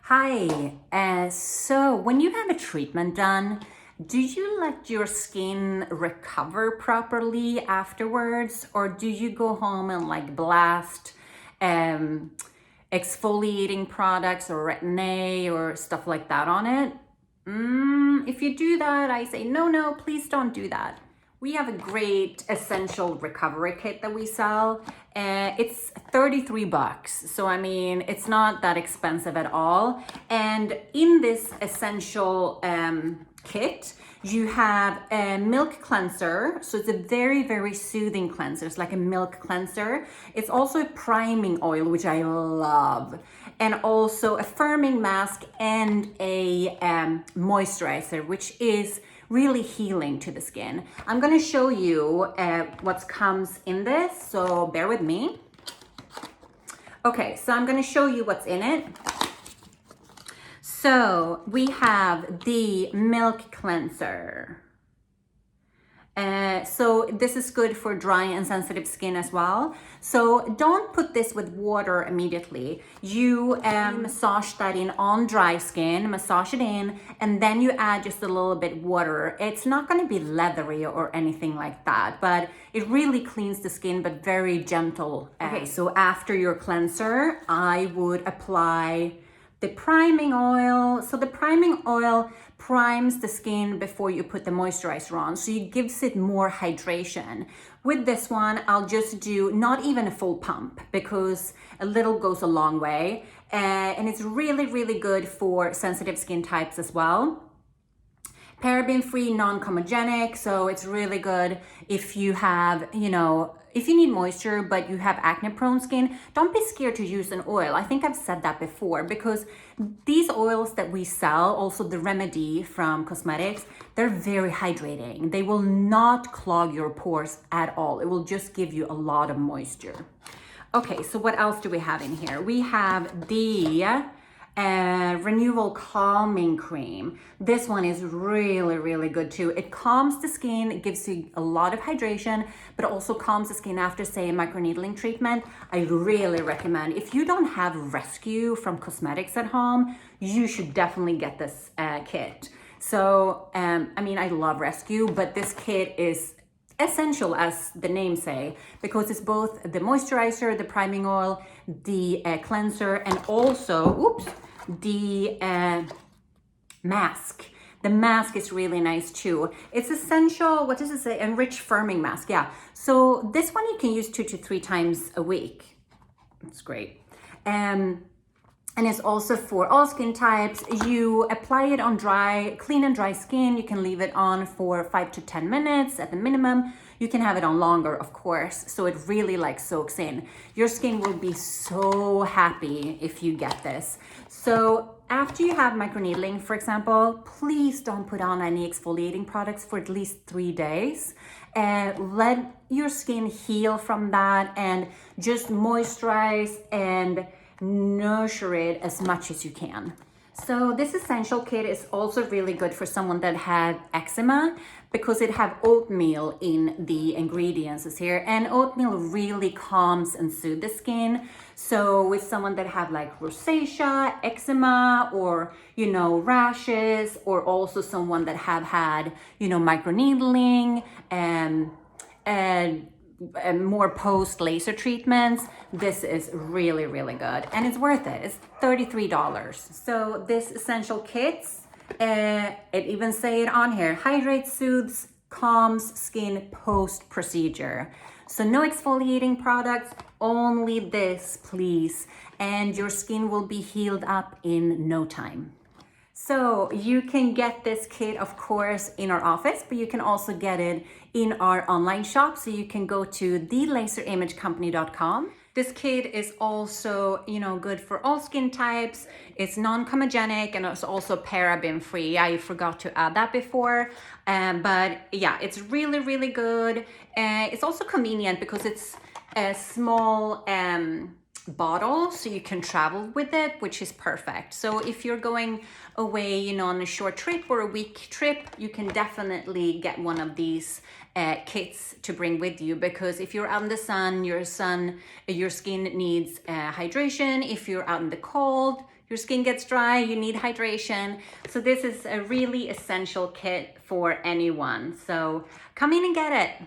Hi, so when you have a treatment done, do you let your skin recover properly afterwards, or do you go home and like blast um, exfoliating products or retin A or stuff like that on it? If you do that, I say no, please don't do that. We have a great essential recovery kit that we sell. It's 33 bucks. So, I mean, it's not that expensive at all. And in this essential kit, you have a milk cleanser. So it's a very soothing cleanser. It's like a milk cleanser. It's also a priming oil, which I love. And also a firming mask and a moisturizer, which is really healing to the skin. I'm gonna show you what comes in this, so bear with me. Okay, so I'm gonna show you what's in it. So we have the milk cleanser. So this is good for dry and sensitive skin as well. So don't put this with water immediately. You massage that in on dry skin, massage it in, and then you add just a little bit water. It's not going to be leathery or anything like that, but it really cleans the skin, but very gentle. Okay, so after your cleanser, I would apply the priming oil. So the priming oil primes the skin before you put the moisturizer on, so it gives it more hydration. With this one, I'll just do not even a full pump because a little goes a long way, and it's really good for sensitive skin types as well. Paraben-free, non-comedogenic, so it's really good if you have, if you need moisture but you have acne-prone skin. Don't be scared to use an oil. I think I've said that before, because these oils that we sell, also the Remedy from cosmetics, they're very hydrating. They will not clog your pores at all. It will just give you a lot of moisture. Okay, so what else do we have in here? We have the renewal calming cream. This one is really good too. It calms the skin, it gives you a lot of hydration, but also calms the skin after, say, a microneedling treatment. I really recommend. If you don't have Rescue from cosmetics at home, you should definitely get this kit. So I mean, I love Rescue, but this kit is essential, as the name say, because it's both the moisturizer, the priming oil, the cleanser, and also the mask. The mask is really nice too. It's essential, what does it say? Enriched firming mask, yeah. So this one you can use 2 to 3 times a week. It's great. And it's also for all skin types. You apply it on clean and dry skin. You can leave it on for 5 to 10 minutes at the minimum. You can have it on longer, of course, so it really like soaks in. Your skin will be so happy if you get this. So after you have microneedling, for example, please don't put on any exfoliating products for at least 3 days. Let your skin heal from that and just moisturize and nurture it as much as you can. So this essential kit is also really good for someone that had eczema, because it have oatmeal in the ingredients here, and oatmeal really calms and soothes the skin. So with someone that have like rosacea, eczema, or rashes, or also someone that have had microneedling and more post laser treatments, this is really good, and it's worth it. It's $33. So this essential kits, it even say it on here: hydrates, soothes, calms skin post procedure. So no exfoliating products, only this, please, and your skin will be healed up in no time. So you can get this kit, of course, in our office, but you can also get it in our online shop. So you can go to thelaserimagcompany.com. This kit is also, good for all skin types. It's non-comedogenic and it's also paraben free. I forgot to add that before, but yeah, it's really good. It's also convenient because it's a small bottle, so you can travel with it, which is perfect. So if you're going away, on a short trip or a week trip, you can definitely get one of these kits to bring with you, because if you're out in the sun, your skin needs hydration. If you're out in the cold, Your skin gets dry, you need hydration. So this is a really essential kit for anyone. So come in and get it.